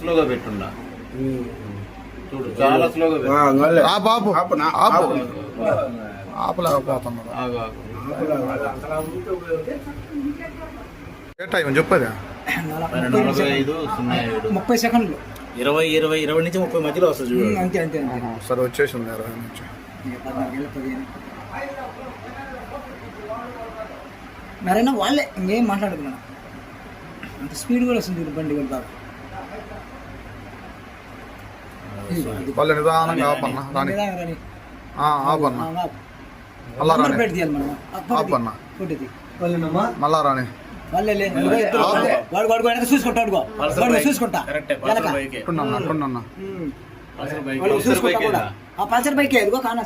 స్లోగా పెట్టున్నా చూడు, చాలా స్లోగా బాబు ఆపలేకపోతున్నాడు. ఏ టైం చెప్పదా? 30 సెకండ్లు 20 నుంచి 30 మధ్యలో వస్తుంది. అంతే అంతే సరే వచ్చేసింది 20 నుంచి. 14 మరైనా వాళ్ళే ఇంకేం మాట్లాడుకున్నా అంత స్పీడ్ కూడా వస్తుంది బండి కూడా బాగా. వాళ్ళు నిదానంగా ఆపన్నా రాని ఆపన్నా మళ్ళా రాని ఆపన్నా మళ్ళా రాని వాడు చూసుకుంటా చూసుకుంటా అట్టున్నా చూసుకుంటా ఆ పల్సర్ బైక్ ఎదుగో కానా